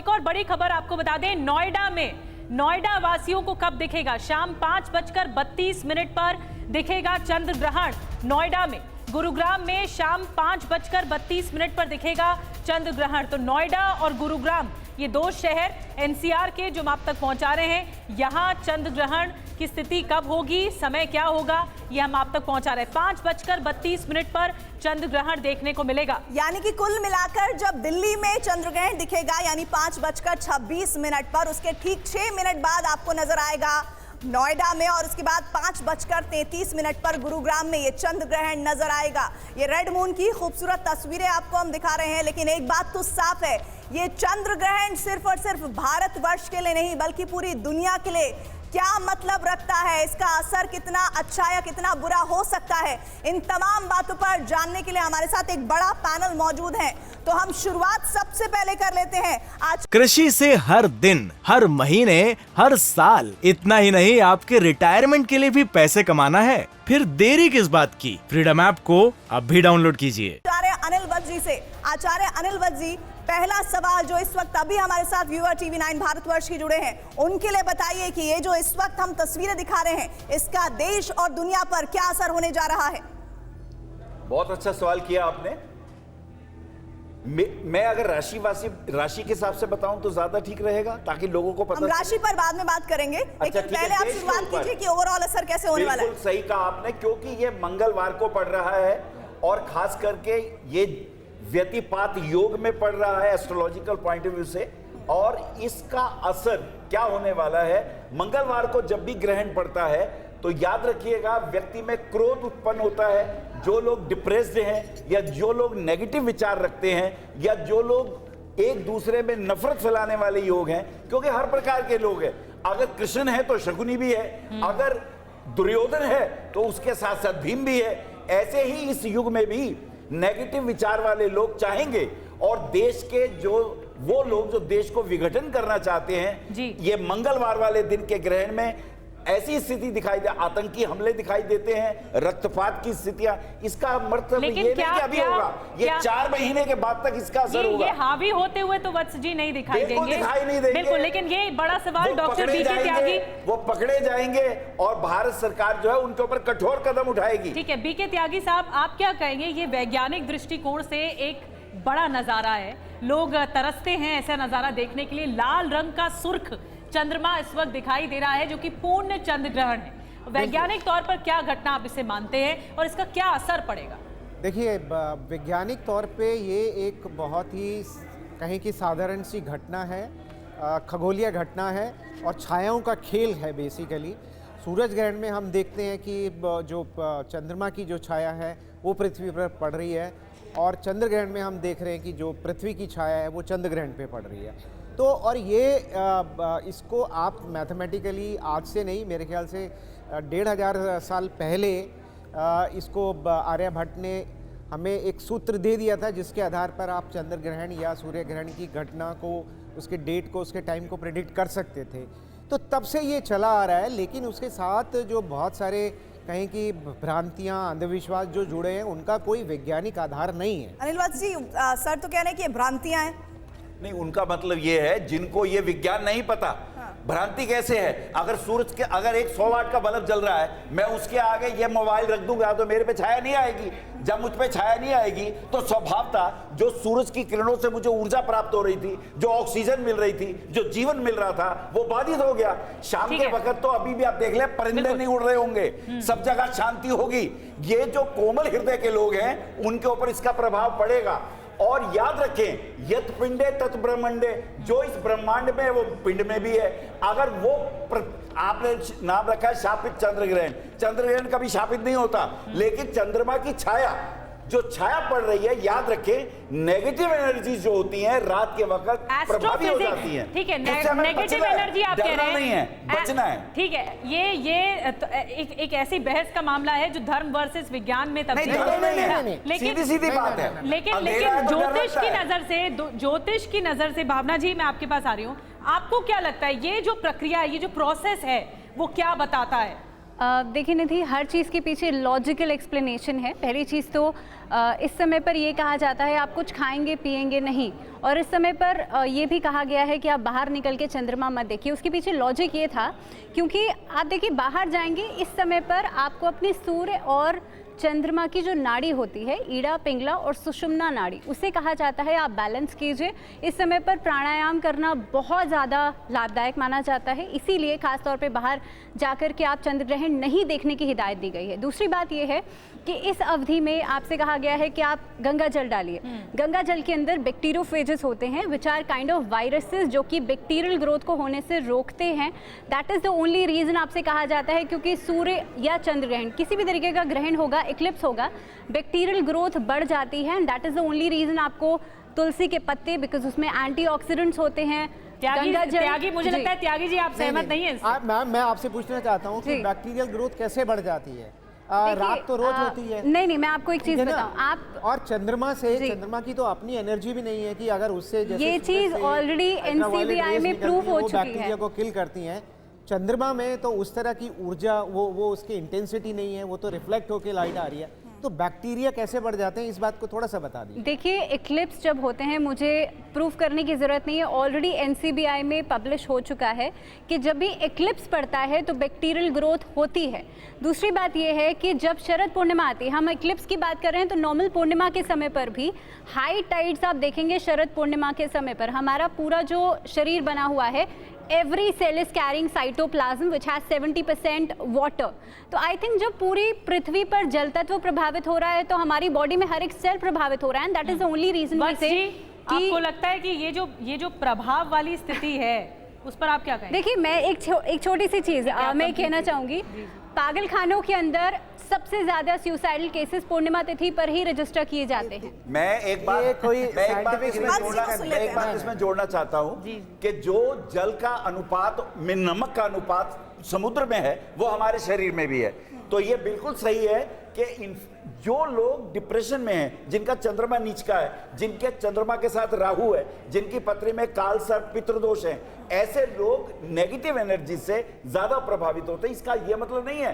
एक और बड़ी खबर आपको बता दें, नोएडा वासियों को कब दिखेगा? शाम 5:32 पर दिखेगा चंद्र ग्रहण नोएडा में। गुरुग्राम में शाम 5:32 पर दिखेगा चंद्र ग्रहण। तो नोएडा और गुरुग्राम ये दो शहर एनसीआर के जो हम आप तक पहुंचा रहे हैं, यहां चंद्र ग्रहण की स्थिति कब होगी, समय क्या होगा, ये हम आप तक पहुंचा रहे हैं। 5:32 पर चंद्र ग्रहण देखने को मिलेगा। यानी कि कुल मिलाकर जब दिल्ली में चंद्र ग्रहण दिखेगा यानी 5:26 पर, उसके ठीक 6 मिनट बाद आपको नजर आएगा नोएडा में, और उसके बाद 5:33 पर गुरुग्राम में ये चंद्र ग्रहण नजर आएगा। ये रेड मून की खूबसूरत तस्वीरें आपको हम दिखा रहे हैं, लेकिन एक बात तो साफ है, ये चंद्र ग्रहण सिर्फ और सिर्फ भारतवर्ष के लिए नहीं बल्कि पूरी दुनिया के लिए क्या मतलब रखता है, इसका असर कितना अच्छा या कितना बुरा हो सकता है, इन तमाम बातों पर जानने के लिए हमारे साथ एक बड़ा पैनल मौजूद है। तो हम शुरुआत सबसे पहले कर लेते हैं आज कृषि से हर दिन, हर महीने, हर साल, इतना ही नहीं आपके रिटायरमेंट के लिए भी पैसे कमाना है, फिर देरी किस बात की? फ्रीडम ऐप को अब भी डाउनलोड कीजिए। आचार्य अनिल वत्स जी से। आचार्य अनिल वत्स जी, पहला सवाल जो इस वक्त अभी हमारे साथ व्यूअर TV9 भारतवर्ष के जुड़े हैं उनके लिए बताइए कि ये जो इस वक्त हम तस्वीरें दिखा रहे हैं, इसका देश और दुनिया पर क्या असर होने जा रहा है? बहुत अच्छा सवाल किया आपने। मैं अगर राशि के हिसाब से बताऊं तो ज्यादा ठीक रहेगा, ताकि लोगों को पता। हम राशि पर बाद में बात करेंगे, लेकिन पहले आप शुरुआत कीजिए कि ओवरऑल असर कैसे होने वाला है। बिल्कुल सही कहा आपने, क्योंकि ये मंगलवार को पड़ रहा है और खास करके ये व्यतिपात योग में पड़ रहा है एस्ट्रोलॉजिकल पॉइंट ऑफ व्यू से, और इसका असर क्या होने वाला है। मंगलवार को जब भी ग्रहण पड़ता है तो याद रखिएगा व्यक्ति में क्रोध उत्पन्न होता है। जो लोग डिप्रेस्ड हैं या जो लोग नेगेटिव विचार रखते हैं या जो लोग एक दूसरे में नफरत फैलाने वाले योग हैं, क्योंकि हर प्रकार के लोग हैं। अगर कृष्ण है तो शकुनी भी है, अगर दुर्योधन है तो उसके साथ साथ भीम भी है। ऐसे ही इस युग में भी नेगेटिव विचार वाले लोग चाहेंगे, और देश के वो लोग जो देश को विघटन करना चाहते हैं, ये मंगलवार वाले दिन के ग्रहण में ऐसी स्थिति दिखाई दे, आतंकी हमले दिखाई देते हैं, रक्तपात की स्थितियां। इसका मतलब ये नहीं कि अभी होगा, ये 4 महीने के बाद तक इसका असर होगा। ये हावी होते हुए तो वत्स जी नहीं दिखाई देंगे, दिखाई नहीं देंगे। बिल्कुल, लेकिन ये बड़ा सवाल डॉक्टर बीके त्यागी, वो पकड़े जाएंगे और भारत सरकार जो है उनके ऊपर कठोर कदम उठाएगी। ठीक है, बीके त्यागी साहब, आप क्या कहेंगे? ये वैज्ञानिक दृष्टिकोण से एक बड़ा नजारा है, लोग तरसते हैं ऐसा नजारा देखने के लिए। लाल रंग का सुर्ख चंद्रमा इस वक्त दिखाई दे रहा है, जो कि पूर्ण चंद्र ग्रहण है। वैज्ञानिक तौर पर क्या घटना आप इसे मानते हैं और इसका क्या असर पड़ेगा? देखिए, वैज्ञानिक तौर पे ये एक बहुत ही कहें कि साधारण सी घटना है, खगोलीय घटना है और छायाओं का खेल है बेसिकली। सूरज ग्रहण में हम देखते हैं कि जो चंद्रमा की जो छाया है वो पृथ्वी पर पड़ रही है, और चंद्र ग्रहण में हम देख रहे हैं कि जो पृथ्वी की छाया है वो चंद्र ग्रहण पे पड़ रही है। तो और ये इसको आप मैथमेटिकली आज से नहीं, मेरे ख्याल से 1500 साल पहले इसको आर्यभट्ट ने हमें एक सूत्र दे दिया था, जिसके आधार पर आप चंद्र ग्रहण या सूर्य ग्रहण की घटना को, उसके डेट को, उसके टाइम को प्रेडिक्ट कर सकते थे। तो तब से ये चला आ रहा है, लेकिन उसके साथ जो बहुत सारे कहें कि भ्रांतियां, अंधविश्वास जो जुड़े हैं, उनका कोई वैज्ञानिक आधार नहीं है। अनिल वत्स जी, सर तो कह रहे हैं कि ये भ्रांतियां हैं। नहीं, उनका मतलब ये है जिनको ये विज्ञान नहीं पता। भ्रांति कैसे है? अगर एक 100 वाट का बल्ब जल रहा है, मैं उसके आगे ये मोबाइल रख दूंगा तो मेरे पे छाया नहीं आएगी। जब मुझ पे छाया नहीं आएगी तो स्वभावतः जो सूरज की किरणों से मुझे ऊर्जा प्राप्त हो रही थी, जो ऑक्सीजन मिल रही थी, जो जीवन मिल रहा था, वो बाधित हो गया। शाम के वक्त तो अभी भी आप देख ले, परिंदे नहीं उड़ रहे होंगे, सब जगह शांति होगी। ये जो कोमल हृदय के लोग हैं उनके ऊपर इसका प्रभाव पड़ेगा। और याद रखें, यत पिंडे तत् ब्रह्मांडे, जो इस ब्रह्मांड में है वो पिंड में भी है। अगर वो आपने नाम रखा है शापित चंद्र ग्रहण, चंद्र ग्रहण कभी शापित नहीं होता, लेकिन चंद्रमा की छाया, जो छाया पड़ रही है, याद रखें नेगेटिव एनर्जीज जो होती हैं रात के वक्त प्रभावी हो जाती हैं। ठीक है, नेगेटिव एनर्जी आप कह रहे हैं, नहीं है, बचना है। ठीक है, ये तो एक ऐसी बहस का मामला है जो धर्म वर्सेस विज्ञान में तब्दील है, लेकिन सीधी बात है। लेकिन ज्योतिष की नजर से भावना जी, मैं आपके पास आ रही हूँ, आपको क्या लगता है ये जो प्रक्रिया, ये जो प्रोसेस है, वो क्या बताता है? देखिए निधि, हर चीज़ के पीछे लॉजिकल एक्सप्लेनेशन है। पहली चीज़ तो इस समय पर ये कहा जाता है आप कुछ खाएंगे पिएंगे नहीं, और इस समय पर ये भी कहा गया है कि आप बाहर निकल के चंद्रमा मत देखिए। उसके पीछे लॉजिक ये था क्योंकि आप देखिए बाहर जाएंगे इस समय पर आपको अपनी सूर्य और चंद्रमा की जो नाड़ी होती है, ईड़ा, पिंगला और सुषुम्ना नाड़ी, उसे कहा जाता है आप बैलेंस कीजिए। इस समय पर प्राणायाम करना बहुत ज़्यादा लाभदायक माना जाता है, इसीलिए खास तौर पे बाहर जाकर के आप चंद्र ग्रहण नहीं देखने की हिदायत दी गई है। दूसरी बात यह है कि इस अवधि में आपसे कहा गया है कि आप गंगा जल डालिए। गंगा जल के अंदर बैक्टीरियोफेजेस होते हैं which are kind of viruses जो कि बैक्टीरियल ग्रोथ को होने से रोकते हैं। That is the only reason आपसे कहा जाता है, क्योंकि सूर्य या चंद्र ग्रहण किसी भी तरीके का ग्रहण होगा, इक्लिप्स होगा, बैक्टीरियल ग्रोथ बढ़ जाती है। And that is the only reason आपको तुलसी के पत्ते, बिकॉज उसमें एंटीऑक्सीडेंट्स होते हैं। त्यागी, मुझे लगता है त्यागी जी आप सहमत नहीं है। मैम, मैं आपसे पूछना चाहता हूँ कि बैक्टीरियल ग्रोथ कैसे बढ़ जाती है? रात तो रोज होती है। नहीं, मैं आपको एक चीज बताऊं, आप और चंद्रमा की तो अपनी एनर्जी भी नहीं है कि अगर उससे जैसे ये चीज ऑलरेडी एनसीबीआई में प्रूव हो चुकी है, बैक्टीरिया को किल करती हैं। चंद्रमा में तो उस तरह की ऊर्जा वो उसकी इंटेंसिटी नहीं है, वो तो रिफ्लेक्ट होके लाइट आ रही है। तो बैक्टीरिया कैसे बढ़ जाते हैं, इस बात को थोड़ा सा बता दीजिए। देखिए, इक्लिप्स जब होते हैं, मुझे प्रूफ करने की ज़रूरत नहीं है, ऑलरेडी एनसीबीआई में पब्लिश हो चुका है कि जब भी इक्लिप्स पड़ता है तो बैक्टीरियल ग्रोथ होती है। दूसरी बात यह है कि जब शरद पूर्णिमा आती है, हम इक्लिप्स की बात कर रहे हैं, तो नॉर्मल पूर्णिमा के समय पर भी हाई टाइड्स आप देखेंगे शरद पूर्णिमा के समय पर हमारा पूरा जो शरीर बना हुआ है, every cell is carrying cytoplasm which has 70% water। तो आई थिंक जब पूरी पृथ्वी पर जल तत्व प्रभावित हो रहा है तो हमारी बॉडी में हर एक सेल प्रभावित हो रहा है। That is the only reason we say. आपको लगता है कि ये जो प्रभाव वाली स्थिति है उस पर आप क्या कहें? देखिए, मैं एक छोटी सी चीज मैं कहना चाहूंगी, पागल खानों के अंदर सबसे ज्यादा सुसाइडल केसेस पूर्णिमा तिथि पर ही रजिस्टर किए जाते हैं। मैं एक बात इसमें जोड़ना चाहता हूँ कि जो जल का अनुपात में नमक का अनुपात समुद्र में है वो हमारे शरीर में भी है। तो ये बिल्कुल सही है कि जो लोग डिप्रेशन में हैं, जिनका चंद्रमा नीच का है, जिनके चंद्रमा के साथ राहु है, जिनकी पत्री में काल सर्प पितृदोष है, ऐसे लोग नेगेटिव एनर्जी से ज्यादा प्रभावित होते हैं। इसका यह मतलब नहीं है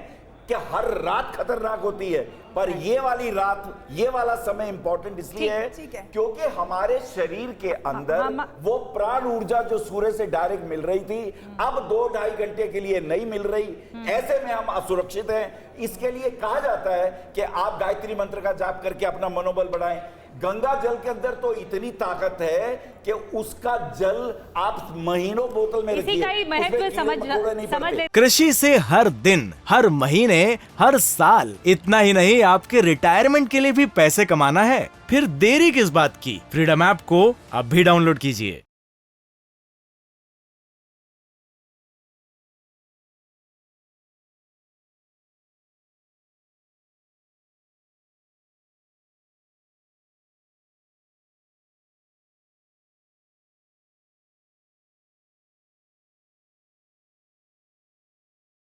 कि हर रात खतरनाक होती है, पर ये वाली रात, ये वाला समय इंपॉर्टेंट इसलिए है क्योंकि हमारे शरीर के अंदर वो प्राण ऊर्जा जो सूर्य से डायरेक्ट मिल रही थी, अब 2-2.5 घंटे के लिए नहीं मिल रही। ऐसे में हम असुरक्षित हैं। इसके लिए कहा जाता है कि आप गायत्री मंत्र का जाप करके अपना मनोबल बढ़ाएं। गंगा जल के अंदर तो इतनी ताकत है कि उसका जल आप महीनों बोतल में रखिए, इसी का ही महत्व समझ कृषि से हर दिन, हर महीने, हर साल, इतना ही नहीं आपके रिटायरमेंट के लिए भी पैसे कमाना है। फिर देरी किस बात की? फ्रीडम ऐप को अब भी डाउनलोड कीजिए।